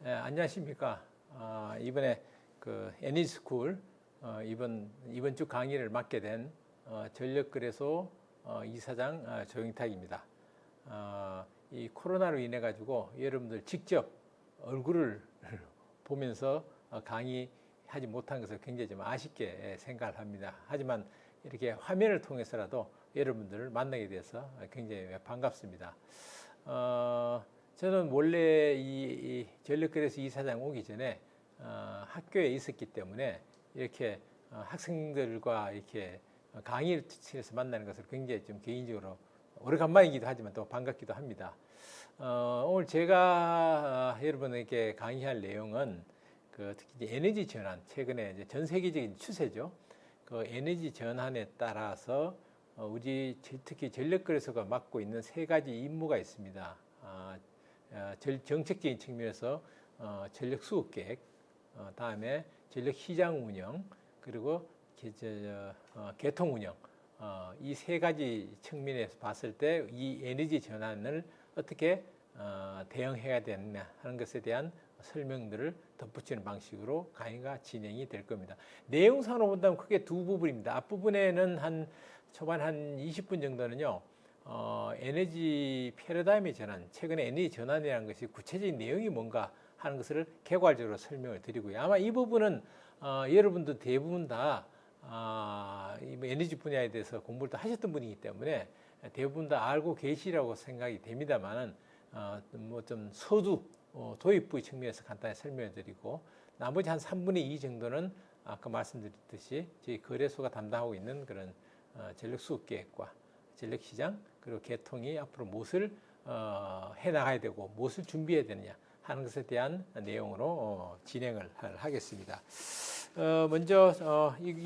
안녕하십니까. 이번에 그 에너지스쿨 이번 주 강의를 맡게 된 전력거래소 이사장 조영탁입니다. 이 코로나로 인해 가지고 여러분들 직접 얼굴을 보면서 강의하지 못한 것을 굉장히 좀 아쉽게 생각을 합니다. 하지만 이렇게 화면을 통해서라도 여러분들을 만나게 돼서 굉장히 반갑습니다. 저는 원래 이 전력거래소 이사장 오기 전에 학교에 있었기 때문에 이렇게 학생들과 이렇게 강의를 통해서 만나는 것을 굉장히 좀 개인적으로 오래간만이기도 하지만 또 반갑기도 합니다. 오늘 제가 여러분에게 강의할 내용은 특히 이제 에너지 전환, 최근에 이제 전 세계적인 추세죠. 그 에너지 전환에 따라서 우리 특히 전력거래소가 맡고 있는 세 가지 임무가 있습니다. 정책적인 측면에서 전력 수급 계획, 다음에 전력 시장 운영, 그리고 개통 운영, 이 세 가지 측면에서 봤을 때 이 에너지 전환을 어떻게 대응해야 되느냐 하는 것에 대한 설명들을 덧붙이는 방식으로 강의가 진행이 될 겁니다. 내용상으로 본다면 크게 두 부분입니다. 앞부분에는 초반 한 20분 정도는요, 에너지 패러다임의 전환, 최근에 에너지 전환이라는 것이 구체적인 내용이 뭔가 하는 것을 개괄적으로 설명을 드리고요. 아마 이 부분은 여러분들 대부분 다 에너지 분야에 대해서 공부를 다 하셨던 분이기 때문에 대부분 다 알고 계시라고 생각이 됩니다만은 뭐 좀 서두 도입부의 측면에서 간단히 설명을 드리고, 나머지 한 3분의 2 정도는 아까 말씀드렸듯이 저희 거래소가 담당하고 있는 그런 전력 수급 계획과 전력 시장, 그리고 개통이 앞으로 무엇을 해나가야 되고 무엇을 준비해야 되느냐 하는 것에 대한 내용으로 진행을 하겠습니다. 먼저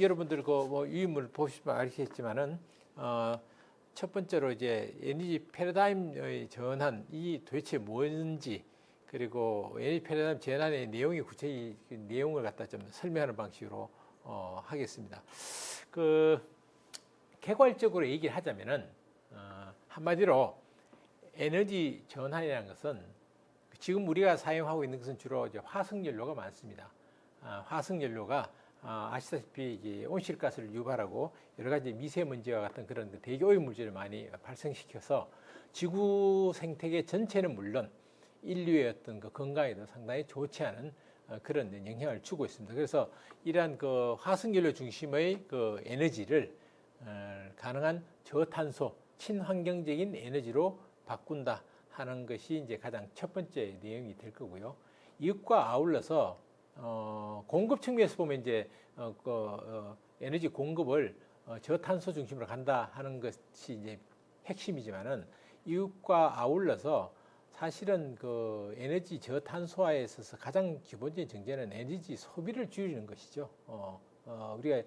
여러분들 유인물 보시면 아시겠지만은 첫 번째로 이제 에너지 패러다임의 전환, 이 도대체 뭔지, 그리고 에너지 패러다임 전환의 내용이 구체적인 내용을 갖다 좀 설명하는 방식으로 하겠습니다. 개괄적으로 얘기를 하자면은 한마디로 에너지 전환이라는 것은 지금 우리가 사용하고 있는 것은 주로 이제 화석연료가 많습니다. 화석연료가 아시다시피 이제 온실가스를 유발하고 여러 가지 미세먼지와 같은 그런 대기 오염 물질을 많이 발생시켜서 지구 생태계 전체는 물론 인류의 어떤 건강에도 상당히 좋지 않은 그런 영향을 주고 있습니다. 그래서 이러한 화석연료 중심의 에너지를 가능한 저탄소, 친환경적인 에너지로 바꾼다 하는 것이 이제 가장 첫 번째 내용이 될 거고요. 이것과 아울러서 공급 측면에서 보면 이제 에너지 공급을 저탄소 중심으로 간다 하는 것이 이제 핵심이지만은, 이것과 아울러서 사실은 에너지 저탄소화에 있어서 가장 기본적인 전제는 에너지 소비를 줄이는 것이죠. 우리가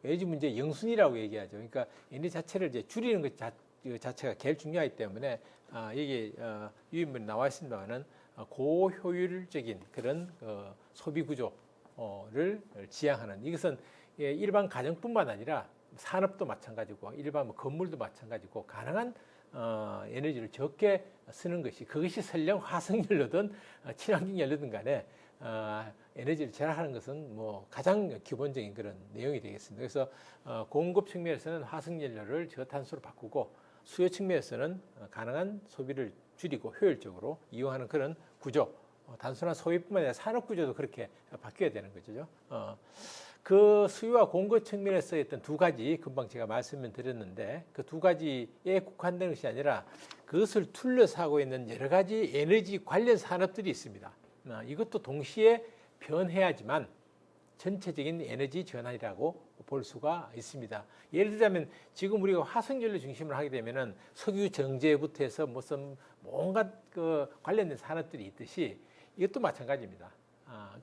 에너지 문제 영순위라고 얘기하죠. 그러니까 에너지 자체를 이제 줄이는 것 자체가 제일 중요하기 때문에 여기 유인물이 나와 있습니다만은 고효율적인 그런 소비 구조를 지향하는, 이것은 일반 가정뿐만 아니라 산업도 마찬가지고 일반 건물도 마찬가지고 가능한 에너지를 적게 쓰는 것이, 그것이 설령 화석연료든 친환경연료든 간에 에너지를 절약하는 것은 가장 기본적인 그런 내용이 되겠습니다. 그래서 공급 측면에서는 화석연료를 저탄소로 바꾸고, 수요 측면에서는 가능한 소비를 줄이고 효율적으로 이용하는 그런 구조, 단순한 소비뿐만 아니라 산업 구조도 그렇게 바뀌어야 되는 거죠. 그 수요와 공급 측면에서의 어떤 두 가지, 금방 제가 말씀을 드렸는데, 그 두 가지에 국한되는 것이 아니라 그것을 둘러싸고 있는 여러 가지 에너지 관련 산업들이 있습니다. 이것도 동시에 변해야지만 전체적인 에너지 전환이라고 볼 수가 있습니다. 예를 들자면 지금 우리가 화석연료 중심으로 하게 되면은 석유 정제부터 해서 무슨 뭔가 관련된 산업들이 있듯이 이것도 마찬가지입니다.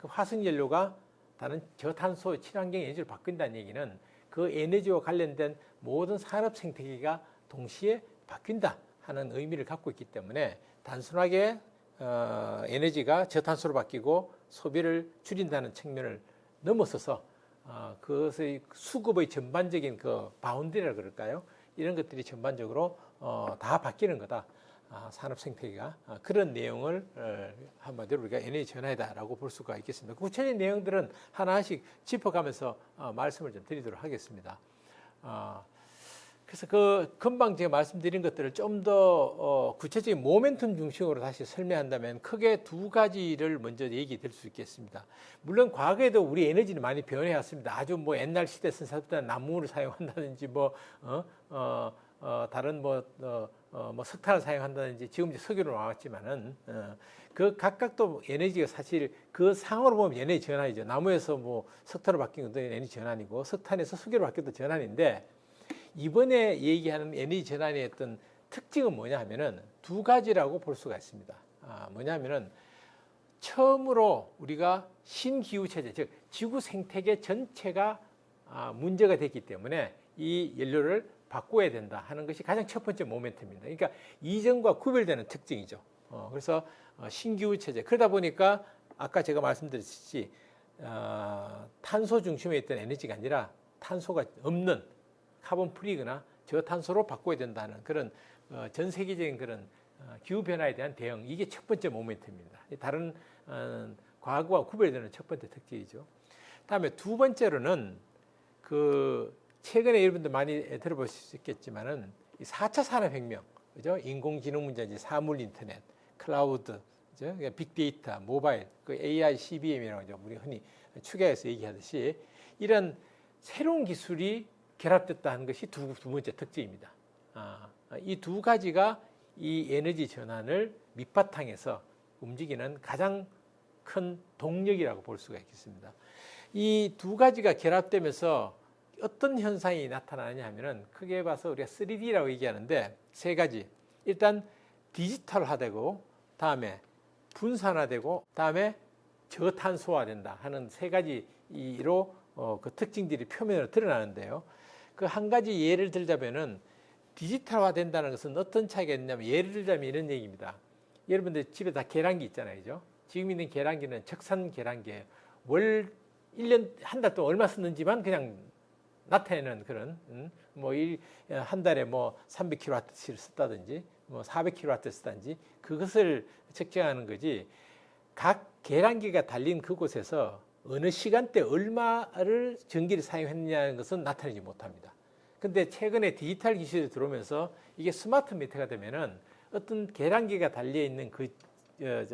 화석연료가 다른 저탄소 친환경 에너지를 바꾼다는 얘기는 그 에너지와 관련된 모든 산업 생태계가 동시에 바뀐다 하는 의미를 갖고 있기 때문에, 단순하게 에너지가 저탄소로 바뀌고 소비를 줄인다는 측면을 넘어서서 그것의 수급의 전반적인 바운드리라 그럴까요? 이런 것들이 전반적으로 다 바뀌는 거다. 산업 생태계가 그런 내용을 한마디로 우리가 에너지 전환이다라고 볼 수가 있겠습니다. 구체적인 내용들은 하나씩 짚어가면서 말씀을 좀 드리도록 하겠습니다. 그래서 그 금방 제가 말씀드린 것들을 좀 더 구체적인 모멘텀 중심으로 다시 설명한다면 크게 두 가지를 먼저 얘기드릴 수 있겠습니다. 물론 과거에도 우리 에너지는 많이 변해 왔습니다. 아주 뭐 옛날 시대 선사부터 나무를 사용한다든지 다른 석탄을 사용한다든지 지금 이제 석유로 나왔지만은 그 각각 또 에너지가 사실 그 상으로 보면 에너지 전환이죠. 나무에서 뭐 석탄으로 바뀐 것도 에너지 전환이고 석탄에서 석유로 바뀐 것도 전환인데 이번에 얘기하는 에너지 전환의 어떤 특징은 뭐냐 하면은 두 가지라고 볼 수가 있습니다. 뭐냐 하면은 처음으로 우리가 신기후 체제, 즉 지구 생태계 전체가 문제가 됐기 때문에 이 연료를 바꿔야 된다 하는 것이 가장 첫 번째 모멘텀입니다. 그러니까 이전과 구별되는 특징이죠. 그래서 신기후 체제. 그러다 보니까 아까 제가 말씀드렸듯이 탄소 중심에 있던 에너지가 아니라 탄소가 없는 카본 프리거나 저탄소로 바꿔야 된다는 그런 전 세계적인 그런 기후 변화에 대한 대응, 이게 첫 번째 모멘텀입니다. 다른 과거와 구별되는 첫 번째 특징이죠. 다음에 두 번째로는 그 최근에 여러분들 많이 들어보셨겠지만은 4차 산업혁명, 그죠? 인공지능 문제지, 사물 인터넷, 클라우드, 그죠? 빅데이터, 모바일, 그 AI, CBM이라고 하죠. 우리 흔히 축약해서 얘기하듯이 이런 새로운 기술이 결합됐다 하는 것이 두 번째 특징입니다. 이 두 가지가 이 에너지 전환을 밑바탕에서 움직이는 가장 큰 동력이라고 볼 수가 있겠습니다. 이 두 가지가 결합되면서 어떤 현상이 나타나느냐 하면은 크게 봐서 우리가 3D라고 얘기하는데 세 가지. 일단 디지털화되고, 다음에 분산화되고, 다음에 저탄소화된다 하는 세 가지로 그 특징들이 표면으로 드러나는데요. 그 한 가지 예를 들자면은 디지털화 된다는 것은 어떤 차이가 있냐면, 예를 들자면 이런 얘기입니다. 여러분들 집에 다 계량기 있잖아요. 그죠? 지금 있는 계량기는 적산 계량기예요. 월 1년 한 달 동안 얼마 썼는지만 그냥 나타내는 그런 한 달에 뭐 300kW를 썼다든지 뭐 400kW 썼다든지 그것을 측정하는 거지, 각 계량기가 달린 그곳에서 어느 시간대 얼마를 전기를 사용했느냐는 것은 나타내지 못합니다. 근데 최근에 디지털 기술이 들어오면서 이게 스마트 미터가 되면은 어떤 계량기가 달려 있는 그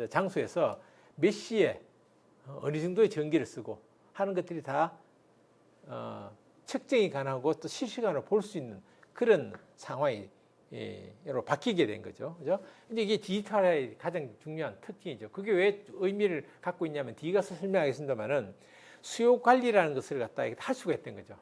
장소에서 몇 시에 어느 정도의 전기를 쓰고 하는 것들이 다 측정이 가능하고 또 실시간으로 볼 수 있는 그런 상황이 바뀌게 된 거죠. 그죠? 근데 이게 디지털화의 가장 중요한 특징이죠. 그게 왜 의미를 갖고 있냐면, 뒤에 가서 설명하겠습니다만은 수요 관리라는 것을 갖다 할 수가 있던 거죠.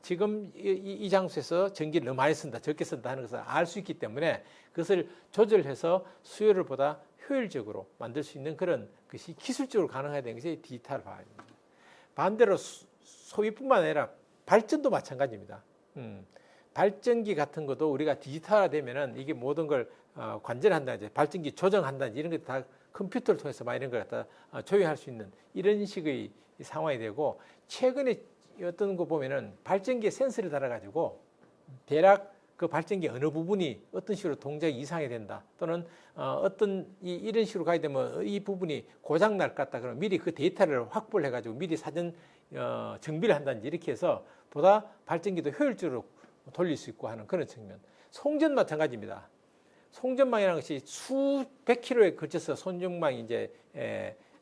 지금 이 장소에서 전기를 너무 많이 쓴다, 적게 쓴다 하는 것을 알 수 있기 때문에 그것을 조절해서 수요를 보다 효율적으로 만들 수 있는 그런 것이 기술적으로 가능해야 되는 것이 디지털화입니다. 반대로 소비뿐만 아니라 발전도 마찬가지입니다. 발전기 같은 것도 우리가 디지털화 되면은 이게 모든 걸 관절한다든지 발전기 조정한다든지 이런 것 다 컴퓨터를 통해서 막 이런 걸 갖다 조율할 수 있는 이런 식의 상황이 되고, 최근에 어떤 거 보면은 발전기에 센서를 달아가지고 대략 그 발전기 어느 부분이 어떤 식으로 동작이 이상이 된다, 또는 어떤 이런 식으로 가게 되면 이 부분이 고장 날 것 같다 그러면 미리 그 데이터를 확보를 해가지고 미리 사전 정비를 한다든지 이렇게 해서 보다 발전기도 효율적으로 돌릴 수 있고 하는 그런 측면. 송전 마찬가지입니다. 송전망이라는 것이 수백 킬로에 걸쳐서 송전망이 이제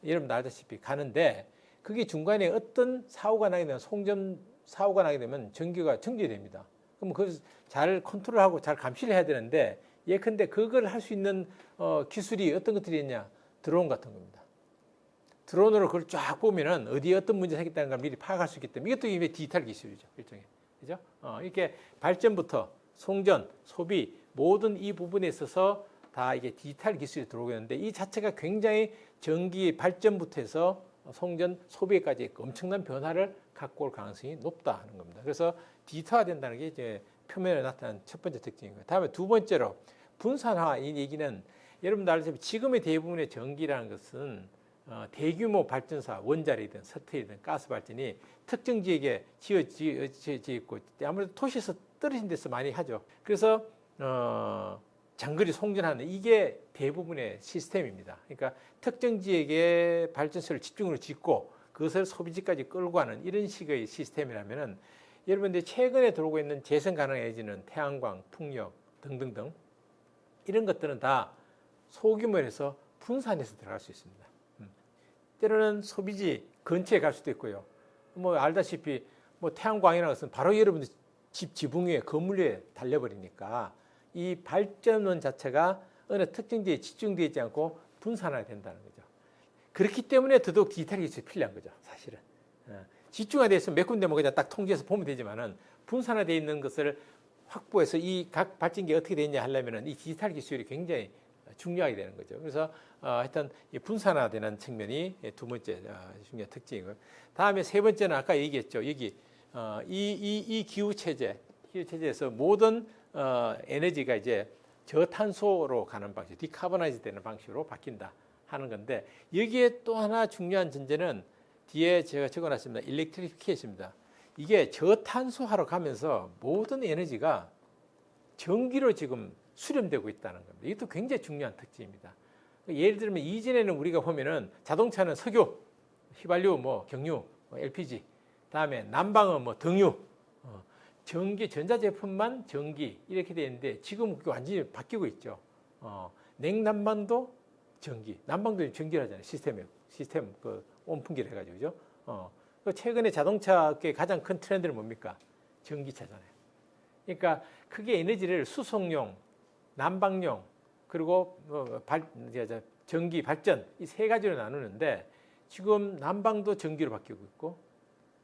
여러분 알다시피 가는데, 그게 중간에 어떤 사고가 나게 되면, 송전 사고가 나게 되면 전기가 정지됩니다. 그럼 그걸 잘 컨트롤하고 잘 감시를 해야 되는데, 예컨대 그걸 할 수 있는 기술이 어떤 것들이 있냐? 드론 같은 겁니다. 드론으로 그걸 쫙 보면은 어디에 어떤 문제가 생겼다는 걸 미리 파악할 수 있기 때문에 이것도 이미 디지털 기술이죠, 일종의. 그죠? 이렇게 발전부터 송전, 소비 모든 이 부분에 있어서 다 이게 디지털 기술이 들어오고 있는데, 이 자체가 굉장히 전기 발전부터 해서 송전, 소비까지 엄청난 변화를 갖고 올 가능성이 높다 하는 겁니다. 그래서 디지털화 된다는 게 이제 표면에 나타난 첫 번째 특징이고요. 다음에 두 번째로 분산화, 이 얘기는 여러분들 알다시피 지금의 대부분의 전기라는 것은 대규모 발전사, 원자력이든 석탄이든 가스 발전이 특정 지역에 지어 있고, 아무래도 도시에서 떨어진 데서 많이 하죠. 그래서 장거리 송전하는 이게 대부분의 시스템입니다. 그러니까 특정 지역에 발전소를 집중으로 짓고 그것을 소비지까지 끌고 가는 이런 식의 시스템이라면은 여러분들이 최근에 들어오고 있는 재생 가능 에너지는 태양광, 풍력 등등등 이런 것들은 다 소규모로 해서 분산해서 들어갈 수 있습니다. 때로는 소비지 근처에 갈 수도 있고요. 뭐 알다시피 뭐 태양광이라는 것은 바로 여러분들 집 지붕 위에 건물 위에 달려버리니까 이 발전원 자체가 어느 특정 지에 집중되어 있지 않고 분산화가 된다는 거죠. 그렇기 때문에 더더욱 디지털 기술이 필요한 거죠, 사실은. 집중화되어 있으면 몇 군데 뭐 그냥 딱 통제해서 보면 되지만은 분산화되어 있는 것을 확보해서 이 각 발전기가 어떻게 되느냐 하려면은 이 디지털 기술이 굉장히 중요하게 되는 거죠. 그래서 하여튼 이 분산화되는 측면이 두 번째 중요한 특징이고요. 다음에 세 번째는 아까 얘기했죠. 여기 이 기후 체제에서 모든 에너지가 이제 저탄소로 가는 방식, 디카보나이즈 되는 방식으로 바뀐다 하는 건데 여기에 또 하나 중요한 전제는 뒤에 제가 적어놨습니다. 일렉트리피케이션입니다. 이게 저탄소화로 가면서 모든 에너지가 전기로 지금 수렴되고 있다는 겁니다. 이것도 굉장히 중요한 특징입니다. 예를 들면 이전에는 우리가 보면은 자동차는 석유, 휘발유, 뭐 경유, LPG, 다음에 난방은 뭐 등유, 전기 전자제품만 전기 이렇게 되어 있는데 지금 그게 완전히 바뀌고 있죠. 냉난방도 전기, 난방도 전기라잖아요. 시스템 그 온풍기를 해가지고 그죠. 최근에 자동차의 가장 큰 트렌드는 뭡니까? 전기차잖아요. 그러니까 크게 에너지를 수송용, 난방용 그리고 전기 발전 이 세 가지로 나누는데 지금 난방도 전기로 바뀌고 있고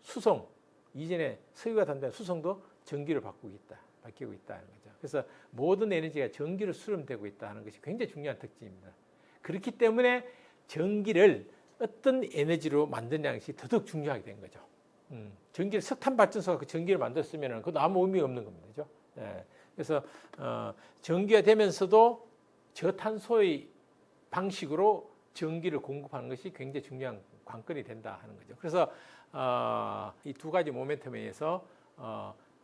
수송 이전에 석유가 단다는 수송도 전기로 바뀌고 있다는 거죠. 그래서 모든 에너지가 전기로 수렴되고 있다는 것이 굉장히 중요한 특징입니다. 그렇기 때문에 전기를 어떤 에너지로 만드냐는 것이 더더욱 중요하게 된 거죠. 전기를 석탄 발전소가 그 전기를 만들었으면 그것도 아무 의미가 없는 겁니다. 그죠? 예. 그래서 전기가 되면서도 저탄소의 방식으로 전기를 공급하는 것이 굉장히 중요한 관건이 된다 하는 거죠. 그래서 이 두 가지 모멘텀에 의해서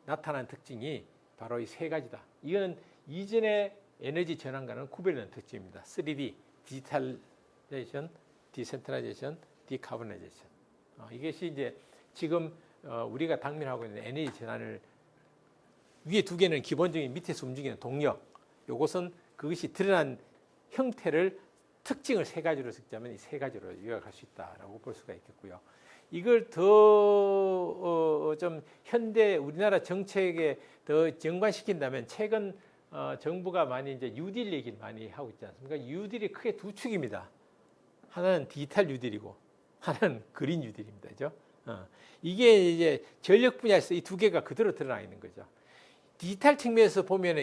나타난 특징이 바로 이 세 가지다. 이거는 이전의 에너지 전환과는 구별되는 특징입니다. 3D, 디지털레이션, 디센트라이제이션, 디카보나이제이션. 이것이 이제 지금 우리가 당면하고 있는 에너지 전환을 위에 두 개는 기본적인 밑에서 움직이는 동력. 이것은 그것이 드러난 형태를 특징을 세 가지로 적자면 이 세 가지로 요약할 수 있다라고 볼 수가 있겠고요. 이걸 더 좀 현대 우리나라 정책에 더 연관시킨다면 최근 정부가 많이 이제 뉴딜 얘기를 많이 하고 있지 않습니까? 뉴딜이 크게 두 축입니다. 하나는 디지털 뉴딜이고 하나는 그린 뉴딜입니다. 그죠? 이게 이제 전력 분야에서 이 두 개가 그대로 드러나 있는 거죠. 디지털 측면에서 보면